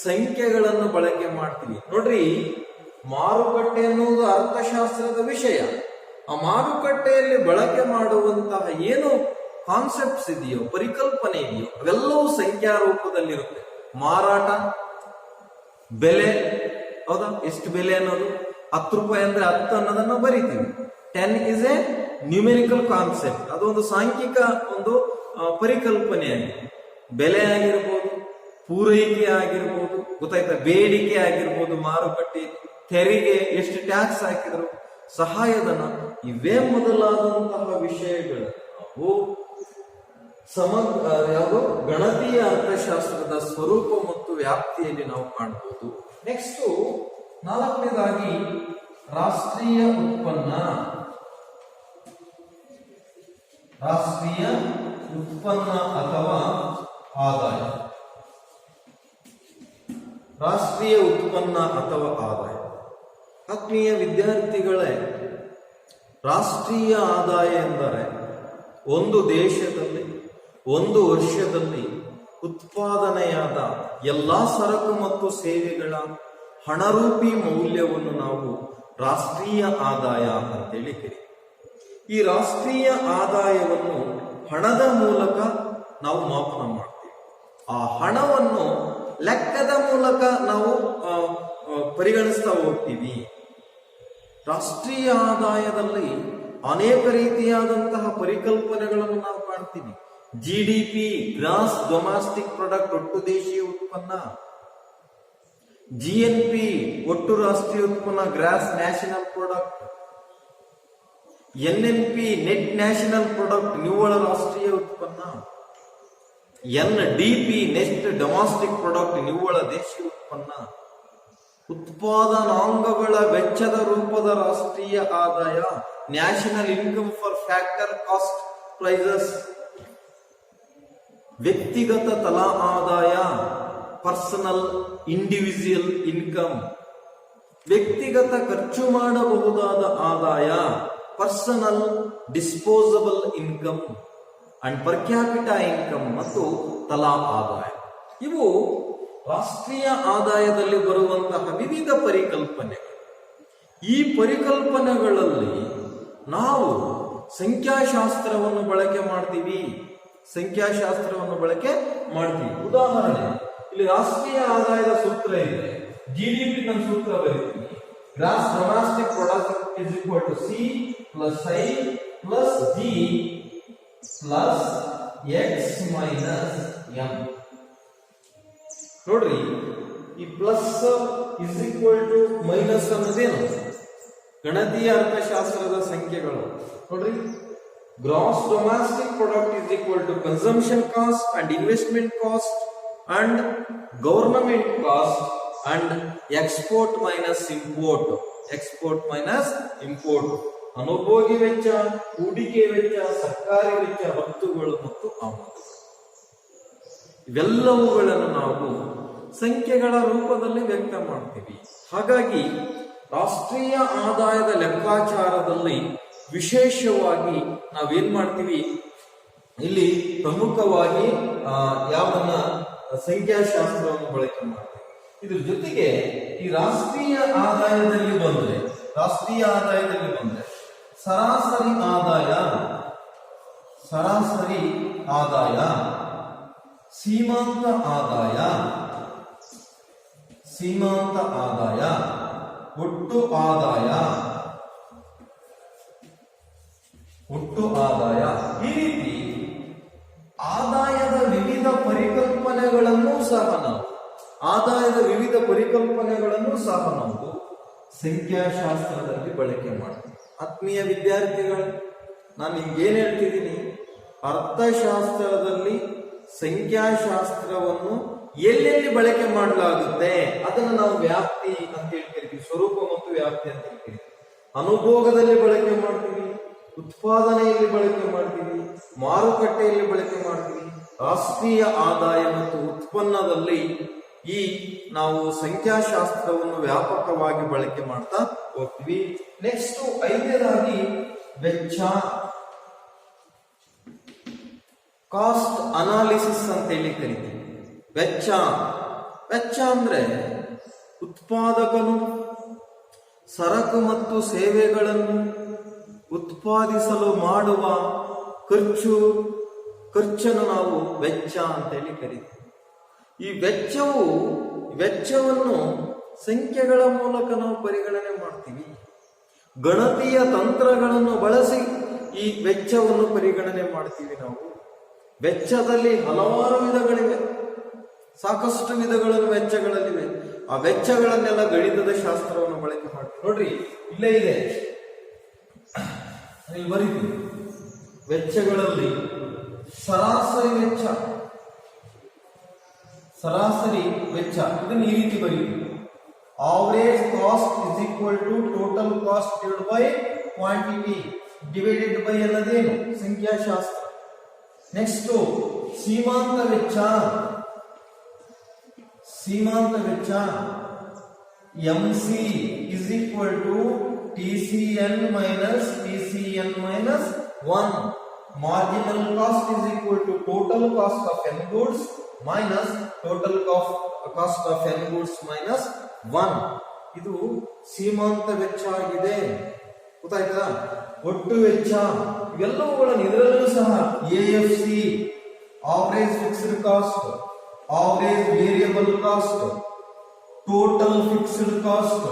ಸಂಖ್ಯೆಗಳನ್ನು ಬಳಕೆ ಮಾಡ್ತೀವಿ. ನೋಡ್ರಿ, ಮಾರುಕಟ್ಟೆ ಅನ್ನುವುದು ಅರ್ಥಶಾಸ್ತ್ರದ ವಿಷಯ. ಆ ಮಾರುಕಟ್ಟೆಯಲ್ಲಿ ಬಳಕೆ ಮಾಡುವಂತಹ ಏನು ಕಾನ್ಸೆಪ್ಟ್ಸ್ ಇದೆಯೋ, ಪರಿಕಲ್ಪನೆ ಇದೆಯೋ, ಅವೆಲ್ಲವೂ ಸಂಖ್ಯಾ ರೂಪದಲ್ಲಿರುತ್ತೆ. ಮಾರಾಟ, ಬೆಲೆ, ಹೌದಾ? ಎಷ್ಟು ಬೆಲೆ ಅನ್ನೋದು 10 ರೂಪಾಯಿ ಅಂದ್ರೆ 10 ಅನ್ನೋದನ್ನ ಬರಿತೀವಿ. 10 ಇಸ್ ಎ ನ್ಯೂಮೆರಿಕಲ್ ಕಾನ್ಸೆಪ್ಟ್. ಅದೊಂದು ಸಾಂಖ್ಯಿಕ ಒಂದು ಪರಿಕಲ್ಪನೆಯಾಗಿದೆ. ಬೆಲೆ ಆಗಿರ್ಬೋದು, ಪೂರೈಕೆ ಆಗಿರ್ಬೋದು, ಗೊತ್ತಾಯ್ತಾ, ಬೇಡಿಕೆ ಆಗಿರ್ಬೋದು, ಮಾರುಕಟ್ಟೆ, ತೆರಿಗೆ, ಎಷ್ಟು ಟ್ಯಾಕ್ಸ್ ಹಾಕಿದ್ರು, ಸಹಾಯಧನ, ಇವೇ ಮೊದಲಾದಂತಹ ವಿಷಯಗಳು ನಾವು ಗಣತೀಯ ಅರ್ಥಶಾಸ್ತ್ರದ ಸ್ವರೂಪ ಮತ್ತು ವ್ಯಾಪ್ತಿಯಲ್ಲಿ ನಾವು ಕಾಣಬಹುದು. ನೆಕ್ಸ್ಟ್, ನಾಲ್ಕನೇದಾಗಿ ರಾಷ್ಟ್ರೀಯ ಉತ್ಪನ್ನ. ರಾಷ್ಟ್ರೀಯ ಉತ್ಪನ್ನ ಅಥವಾ ಆದಾಯ. ರಾಷ್ಟ್ರೀಯ ಉತ್ಪನ್ನ ಅಥವಾ ಆದಾಯ. ಆತ್ಮೀಯ ವಿದ್ಯಾರ್ಥಿಗಳೇ, ರಾಷ್ಟ್ರೀಯ ಆದಾಯ ಎಂದರೆ ಒಂದು ದೇಶದಲ್ಲಿ ಒಂದು ವರ್ಷದಲ್ಲಿ ಉತ್ಪಾದನೆಯಾದ ಎಲ್ಲಾ ಸರಕು ಮತ್ತು ಸೇವೆಗಳ ಹಣರೂಪಿ ಮೌಲ್ಯವನ್ನು ನಾವು ರಾಷ್ಟ್ರೀಯ ಆದಾಯ ಅಂತೇಳಿ ಕರೀತೀವಿ. ಈ ರಾಷ್ಟ್ರೀಯ ಆದಾಯವನ್ನು ಹಣದ ಮೂಲಕ ನಾವು ಮಾಪನ ಮಾಡ್ತೀವಿ. ಆ ಹಣವನ್ನು ಲೆಕ್ಕದ ಮೂಲಕ ನಾವು ಪರಿಗಣಿಸ್ತಾ ಹೋಗ್ತೀವಿ. ರಾಷ್ಟ್ರೀಯ ಆದಾಯದಲ್ಲಿ ಅನೇಕ ರೀತಿಯಾದಂತಹ ಪರಿಕಲ್ಪನೆಗಳನ್ನು ನಾವು ಕಾಣ್ತೀವಿ. GDP, ಗ್ರಾಸ್ ಡೊಮ್ಯಾಸ್ಟಿಕ್ ಪ್ರಾಡಕ್ಟ್, ಒಟ್ಟು ದೇಶೀಯ ಉತ್ಪನ್ನ. GNP, ಒಟ್ಟು ರಾಷ್ಟ್ರೀಯ ಉತ್ಪನ್ನ, gross national product. NNP, net national product, ನಿವ್ವಳ ರಾಷ್ಟ್ರೀಯ ಉತ್ಪನ್ನ. NDP, ನೆಟ್ ಡೊಮ್ಯಾಸ್ಟಿಕ್ ಪ್ರಾಡಕ್ಟ್, ನಿವ್ವಳ ದೇಶೀಯ ಉತ್ಪನ್ನ. ಉತ್ಪಾದನಾಂಗಗಳ ವೆಚ್ಚದ ರೂಪದ ರಾಷ್ಟ್ರೀಯ ಆದಾಯ, national income for factor cost prices. ವ್ಯಕ್ತಿಗತ ತಲಾ ಆದಾಯ, ಪರ್ಸನಲ್ ಇಂಡಿವಿಜುವಲ್ ಇನ್ಕಮ್. ವ್ಯಕ್ತಿಗತ ಖರ್ಚು ಮಾಡಬಹುದಾದ ಆದಾಯ, personal disposable income and per capita income ಮತ್ತು ತಲಾ ಆದಾಯ. ಇವು ರಾಷ್ಟ್ರೀಯ ಆದಾಯದಲ್ಲಿ ಬರುವಂತಹ ವಿವಿಧ ಪರಿಕಲ್ಪನೆಗಳು. ಈ ಪರಿಕಲ್ಪನೆಗಳಲ್ಲಿ ನಾವು ಸಂಖ್ಯಾಶಾಸ್ತ್ರವನ್ನು ಬಳಕೆ ಮಾಡ್ತೀವಿ. ಉದಾಹರಣೆ, ಇಲ್ಲಿ ರಾಷ್ಟ್ರೀಯ ಆದಾಯದ ಸೂತ್ರ ಇದೆ. GDP ನ ಸೂತ್ರ ಬರೀತೀವಿ. Gross domestic product is equal to C plus I plus G plus X minus M. ನೋಡ್ರಿ, ಈ plus is equal to minus ಅನ್ನೋದೇನು? ಗಣತೀಯ ಅರ್ಥಶಾಸ್ತ್ರದ ಸಂಖ್ಯೆಗಳು. ನೋಡ್ರಿ, gross domestic product is equal to consumption cost and investment cost and government cost and export minus import. ಅನುಭೋಗಿ ವೆಚ್ಚ, ಹೂಡಿಕೆ ವೆಚ್ಚ, ಸರ್ಕಾರಿ ವೆಚ್ಚ, ರಫ್ತುಗಳು ಮತ್ತು ಆಮದು. ಇವೆಲ್ಲವುಗಳನ್ನು ನಾವು ಸಂಖ್ಯೆಗಳ ರೂಪದಲ್ಲಿ ವ್ಯಕ್ತ ಮಾಡ್ತೀವಿ. ಹಾಗಾಗಿ ರಾಷ್ಟ್ರೀಯ ಆದಾಯದ ಲೆಕ್ಕಾಚಾರದಲ್ಲಿ ವಿಶೇಷವಾಗಿ ನಾವೇನ್ ಮಾಡ್ತೀವಿ, ಇಲ್ಲಿ ಪ್ರಮುಖವಾಗಿ ಯಾವನ್ನ ಸಂಖ್ಯಾಶಾಸ್ತ್ರವನ್ನು ಬಳಕೆ ಮಾಡ್ತೀವಿ. ಇದ್ರ ಜೊತೆಗೆ ಈ ರಾಷ್ಟ್ರೀಯ ಆದಾಯದಲ್ಲಿ ಬಂದ್ರೆ ಸರಾಸರಿ ಆದಾಯ, ಸೀಮಾಂತ ಆದಾಯ, ಒಟ್ಟು ಆದಾಯ, ಈ ರೀತಿ ಆದಾಯದ ವಿವಿಧ ಪರಿಕಲ್ಪನೆಗಳನ್ನು ಸಹ ನಾವು ಸಂಖ್ಯಾಶಾಸ್ತ್ರದಲ್ಲಿ ಬಳಕೆ ಮಾಡ್ತೀವಿ. ಆತ್ಮೀಯ ವಿದ್ಯಾರ್ಥಿಗಳು, ನಾನು ನಿಮ್ಗೇನ್ ಹೇಳ್ತಿದ್ದೀನಿ, ಅರ್ಥಶಾಸ್ತ್ರದಲ್ಲಿ ಸಂಖ್ಯಾಶಾಸ್ತ್ರವನ್ನು ಎಲ್ಲೆಲ್ಲಿ ಬಳಕೆ ಮಾಡಲಾಗುತ್ತೆ ಅದನ್ನು ನಾವು ವ್ಯಾಪ್ತಿ ಅಂತ ಹೇಳ್ತೀವಿ, ಸ್ವರೂಪ ಮತ್ತು ವ್ಯಾಪ್ತಿ ಅಂತ ಹೇಳ್ತೀವಿ. ಅನುಭೋಗದಲ್ಲಿ ಬಳಕೆ ಮಾಡ್ತೀವಿ, ಉತ್ಪಾದನೆಯಲ್ಲಿ ಬಳಕೆ ಮಾಡ್ತೀವಿ, ಮಾರುಕಟ್ಟೆಯಲ್ಲಿ ಬಳಕೆ ಮಾಡ್ತೀವಿ. ರಾಷ್ಟ್ರೀಯ ಆದಾಯ ಮತ್ತು ಉತ್ಪನ್ನದಲ್ಲಿ ನಾವು ಸಂಖ್ಯಾಶಾಸ್ತ್ರವನ್ನು ವ್ಯಾಪಕವಾಗಿ ಬಳಕೆ ಮಾಡ್ತಾ ಹೋಗ್ತೀವಿ. ನೆಕ್ಸ್ಟ್ 5ನೇದಾಗಿ ವೆಚ್ಚ, ಕಾಸ್ಟ್ ಅನಾಲಿಸಿಸ್ ಅಂತ ಹೇಳಿ ಕರಿತೀವಿ. ವೆಚ್ಚ ಅಂದ್ರೆ ಉತ್ಪಾದಕನು ಸರಕು ಮತ್ತು ಸೇವೆಗಳನ್ನು ಉತ್ಪಾದಿಸಲು ಮಾಡುವ ಖರ್ಚನ್ನು ನಾವು ವೆಚ್ಚ ಅಂತ ಹೇಳಿ ಕರಿತೀವಿ. ಈ ವೆಚ್ಚವನ್ನು ಸಂಖ್ಯೆಗಳ ಮೂಲಕ ನಾವು ಪರಿಗಣನೆ ಮಾಡ್ತೀವಿ. ಗಣತೀಯ ತಂತ್ರಗಳನ್ನು ಬಳಸಿ ಈ ವೆಚ್ಚವನ್ನು ಪರಿಗಣನೆ ಮಾಡ್ತೀವಿ. ನಾವು ವೆಚ್ಚದಲ್ಲಿ ಹಲವಾರು ವಿಧಗಳಿವೆ, ಸಾಕಷ್ಟು ವಿಧಗಳನ್ನು ವೆಚ್ಚಗಳಲ್ಲಿವೆ. ಆ ವೆಚ್ಚಗಳನ್ನೆಲ್ಲ ಗಣಿತದ ಶಾಸ್ತ್ರವನ್ನು ಬಳಕೆ ಮಾಡ್ತೀವಿ. ನೋಡ್ರಿ, ಇಲ್ಲೇ ಇದೆ, ಇಲ್ಲಿ ಬರೀತೀವಿ. ವೆಚ್ಚಗಳಲ್ಲಿ ಸರಾಸರಿ ವೆಚ್ಚ ಇದನ್ನು ಈ ರೀತಿ ಬರೀತೀವಿ. Average cost is equal to total cost divided by quantity divided by ಅನ್ನೋದೇನು? ಸಂಖ್ಯಾಶಾಸ್ತ್ರ. ನೆಕ್ಸ್ಟ್ ಸೀಮಾಂತ ವೆಚ್ಚ MC is equal to TCN minus 1. Marginal cost is equal to total cost of N goods minus total cost of N goods minus 1. ಇದು ಸೀಮಾಂತ ವೆಚ್ಚ ಆಗಿದೆ. ಗೊತ್ತಾಯ್ತಾ? ಒಟ್ಟು ವೆಚ್ಚ ಇವೆಲ್ಲವುಗಳನ್ನು ಇದರಲ್ಲೂ ಸಹ AFC, average fixed cost, average variable cost, total fixed cost,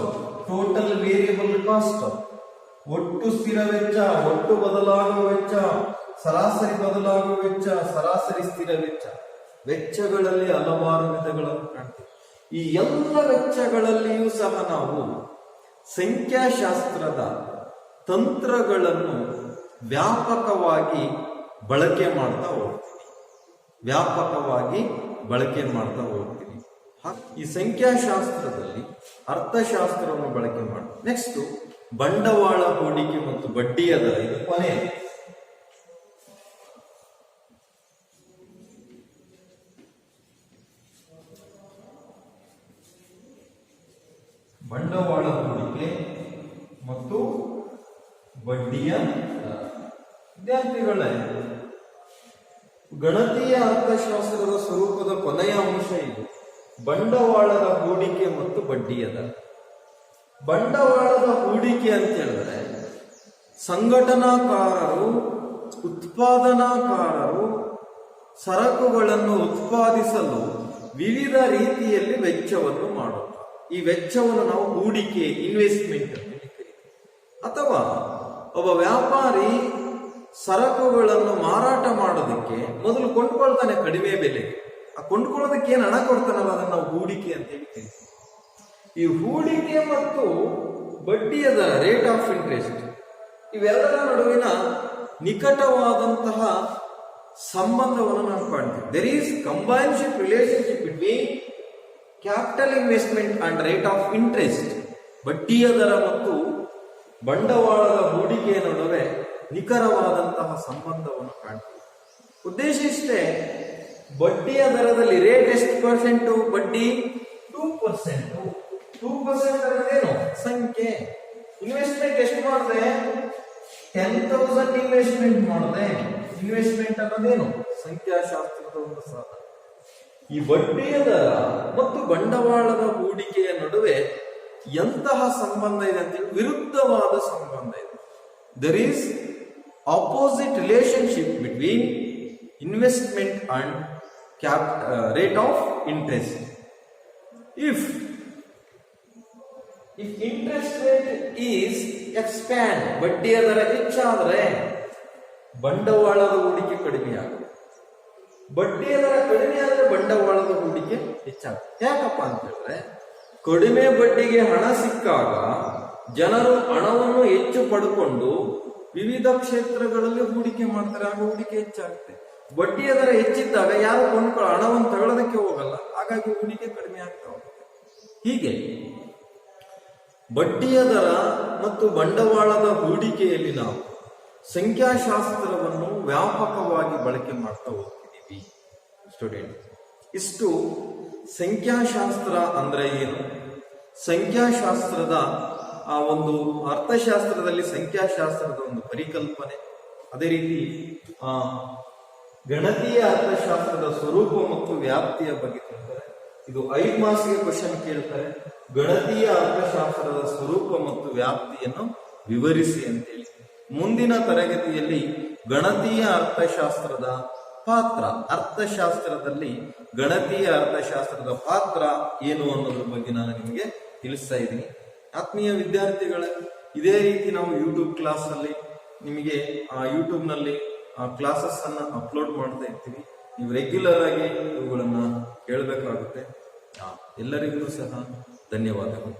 total variable cost, ಒಟ್ಟು ಸ್ಥಿರ ವೆಚ್ಚ, ಒಟ್ಟು ಬದಲಾಗುವ ವೆಚ್ಚ, ಸರಾಸರಿ ಬದಲಾಗುವ ವೆಚ್ಚ, ಸರಾಸರಿ ಸ್ಥಿರ ವೆಚ್ಚ. ವೆಚ್ಚಗಳಲ್ಲಿ ಹಲವಾರು ವಿಧಗಳನ್ನು ಕಾಣ್ತೀವಿ. ಈ ಎಲ್ಲ ವೆಚ್ಚಗಳಲ್ಲಿಯೂ ಸಹ ನಾವು ಸಂಖ್ಯಾಶಾಸ್ತ್ರದ ತಂತ್ರಗಳನ್ನು ವ್ಯಾಪಕವಾಗಿ ಬಳಕೆ ಮಾಡ್ತಾ ಹೋಗ್ತೀವಿ. ಈ ಸಂಖ್ಯಾಶಾಸ್ತ್ರದಲ್ಲಿ ಅರ್ಥಶಾಸ್ತ್ರವನ್ನು ಬಳಕೆ ಮಾಡಿ. ನೆಕ್ಸ್ಟ್ ಬಂಡವಾಳ ಹೂಡಿಕೆ ಮತ್ತು ಬಡ್ಡಿಯ ದರ. ಇದು ಕೊನೆ. ಬಂಡವಾಳ ಹೂಡಿಕೆ ಮತ್ತು ಬಡ್ಡಿಯ ದರ. ವಿದ್ಯಾರ್ಥಿಗಳೇ, ಗಣತೀಯ ಅರ್ಥಶಾಸ್ತ್ರದ ಸ್ವರೂಪದ ಕೊನೆಯ ಅಂಶ ಇದು, ಬಂಡವಾಳದ ಹೂಡಿಕೆ ಮತ್ತು ಬಡ್ಡಿಯ ದರ. ಬಂಡವಾಳದ ಹೂಡಿಕೆ ಅಂತ ಹೇಳಿದ್ರೆ ಸಂಘಟನಾಕಾರರು, ಉತ್ಪಾದನಾಕಾರರು ಸರಕುಗಳನ್ನು ಉತ್ಪಾದಿಸಲು ವಿವಿಧ ರೀತಿಯಲ್ಲಿ ವೆಚ್ಚವನ್ನು ಮಾಡುತ್ತಾರೆ. ಈ ವೆಚ್ಚವನ್ನು ನಾವು ಹೂಡಿಕೆ, ಇನ್ವೆಸ್ಟ್ಮೆಂಟ್ ಅಂತ ಕರೀತೀವಿ. ಅಥವಾ ಒಬ್ಬ ವ್ಯಾಪಾರಿ ಸರಕುಗಳನ್ನು ಮಾರಾಟ ಮಾಡೋದಕ್ಕೆ ಮೊದಲು ಕೊಂಡ್ಕೊಳ್ತಾನೆ ಕಡಿಮೆ ಬೆಲೆಗೆ. ಆ ಕೊಂಡ್ಕೊಳ್ಳೋದಕ್ಕೆ ಏನು ಹಣ ಕೊಡ್ತಾನಲ್ಲ ಅದನ್ನು ನಾವು ಹೂಡಿಕೆ ಅಂತ ಹೇಳಿ ಕರಿತೀವಿ. ಈ ಹೂಡಿಕೆ ಮತ್ತು ಬಡ್ಡಿಯ ದರ, ರೇಟ್ ಆಫ್ ಇಂಟ್ರೆಸ್ಟ್, ಇವೆಲ್ಲರ ನಡುವಿನ ನಿಕಟವಾದಂತಹ ಸಂಬಂಧವನ್ನು ನಾವು ಕಾಣ್ತೀವಿ. There is combineship relationship between capital investment and rate of interest. ಬಡ್ಡಿಯ ದರ ಮತ್ತು ಬಂಡವಾಳದ ಹೂಡಿಕೆಯ ನಡುವೆ ನಿಖರವಾದಂತಹ ಸಂಬಂಧವನ್ನು ಕಾಣ್ತೀವಿ. ಉದ್ದೇಶ ಇಷ್ಟೇ, ಬಡ್ಡಿಯ ದರದಲ್ಲಿ ರೇಟ್ ಎಷ್ಟು ಪರ್ಸೆಂಟು? ಬಡ್ಡಿ 2%. 2% ಅನ್ನೋದೇನು? ಸಂಖ್ಯೆ. ಇನ್ವೆಸ್ಟ್ಮೆಂಟ್ ಎಷ್ಟು ಮಾಡಿದೆ? 10,000 ಇನ್ವೆಸ್ಟ್ಮೆಂಟ್ ಮಾಡಿದೆ. ಇನ್ವೆಸ್ಟ್ಮೆಂಟ್ ಅನ್ನೋದೇನು? ಸಂಖ್ಯಾಶಾಸ್ತ್ರದ ಒಂದು ಸಾಧನ. ಈ ಬಡ್ಡಿಯ ದರ ಮತ್ತು ಬಂಡವಾಳದ ಹೂಡಿಕೆಯ ನಡುವೆ ಎಂತಹ ಸಂಬಂಧ ಇದೆ ಅಂತ ಹೇಳಿ ವಿರುದ್ಧವಾದ ಸಂಬಂಧ ಇದೆ. There is opposite relationship between investment and rate of interest. If interest rate is expand, ಬಡ್ಡಿಯ ದರ ಹೆಚ್ಚಾದರೆ ಬಂಡವಾಳದ ಹೂಡಿಕೆ ಕಡಿಮೆ ಆಗುತ್ತೆ. ಬಡ್ಡಿಯ ದರ ಕಡಿಮೆ ಆದರೆ ಬಂಡವಾಳದ ಹೂಡಿಕೆ ಹೆಚ್ಚಾಗುತ್ತೆ. ಯಾಕಪ್ಪ ಅಂತ ಹೇಳಿದ್ರೆ, ಕಡಿಮೆ ಬಡ್ಡಿಗೆ ಹಣ ಸಿಕ್ಕಾಗ ಜನರು ಹಣವನ್ನು ಹೆಚ್ಚು ಪಡ್ಕೊಂಡು ವಿವಿಧ ಕ್ಷೇತ್ರಗಳಲ್ಲಿ ಹೂಡಿಕೆ ಮಾಡ್ತಾರೆ, ಆಗ ಹೂಡಿಕೆ ಹೆಚ್ಚಾಗುತ್ತೆ. ಬಡ್ಡಿಯ ದರ ಹೆಚ್ಚಿದ್ದಾಗ ಯಾರು ಹಣವನ್ನು ತಗೊಳ್ಳೋದಕ್ಕೆ ಹೋಗಲ್ಲ, ಹಾಗಾಗಿ ಹೂಡಿಕೆ ಕಡಿಮೆ ಆಗ್ತಾ ಹೋಗುತ್ತೆ. ಹೀಗೆ ಬಡ್ಡಿಯ ದರ ಮತ್ತು ಬಂಡವಾಳದ ಹೂಡಿಕೆಯಲ್ಲಿ ನಾವು ಸಂಖ್ಯಾಶಾಸ್ತ್ರವನ್ನು ವ್ಯಾಪಕವಾಗಿ ಬಳಕೆ ಮಾಡ್ತಾ ಹೋಗ್ತಿದ್ದೀವಿ ಸ್ಟೂಡೆಂಟ್. ಇಷ್ಟು ಸಂಖ್ಯಾಶಾಸ್ತ್ರ ಅಂದ್ರೆ ಏನು, ಸಂಖ್ಯಾಶಾಸ್ತ್ರದ ಆ ಒಂದು ಅರ್ಥಶಾಸ್ತ್ರದಲ್ಲಿ ಸಂಖ್ಯಾಶಾಸ್ತ್ರದ ಒಂದು ಪರಿಕಲ್ಪನೆ, ಅದೇ ರೀತಿ ಗಣತೀಯ ಅರ್ಥಶಾಸ್ತ್ರದ ಸ್ವರೂಪ ಮತ್ತು ವ್ಯಾಪ್ತಿಯ ಬಗ್ಗೆ ತಿಳ್ತಾರೆ. ಇದು 5 ಮಾರ್ಕ್ಸ್ಗೆ ಕ್ವಶನ್ ಕೇಳ್ತಾರೆ. ಗಣತೀಯ ಅರ್ಥಶಾಸ್ತ್ರದ ಸ್ವರೂಪ ಮತ್ತು ವ್ಯಾಪ್ತಿಯನ್ನು ವಿವರಿಸಿ ಅಂತೇಳಿ. ಮುಂದಿನ ತರಗತಿಯಲ್ಲಿ ಗಣತೀಯ ಅರ್ಥಶಾಸ್ತ್ರದ ಪಾತ್ರ, ಅರ್ಥಶಾಸ್ತ್ರದಲ್ಲಿ ಗಣತೀಯ ಅರ್ಥಶಾಸ್ತ್ರದ ಪಾತ್ರ ಏನು ಅನ್ನೋದ್ರ ಬಗ್ಗೆ ನಾನು ನಿಮಗೆ ತಿಳಿಸ್ತಾ ಇದ್ದೀನಿ. ಆತ್ಮೀಯ ವಿದ್ಯಾರ್ಥಿಗಳೇ, ಇದೇ ರೀತಿ ನಾವು ಯೂಟ್ಯೂಬ್ ಕ್ಲಾಸ್ ಅಲ್ಲಿ ನಿಮಗೆ ಯೂಟ್ಯೂಬ್ ನಲ್ಲಿ ಕ್ಲಾಸಸ್ ಅನ್ನ ಅಪ್ಲೋಡ್ ಮಾಡ್ತಾ ಇರ್ತೀವಿ. ನೀವು ರೆಗ್ಯುಲರ್ ಆಗಿ ಇವುಗಳನ್ನ ಕೇಳಬೇಕಾಗುತ್ತೆ. ಎಲ್ಲರಿಗೂ ಸಹ ಧನ್ಯವಾದಗಳು.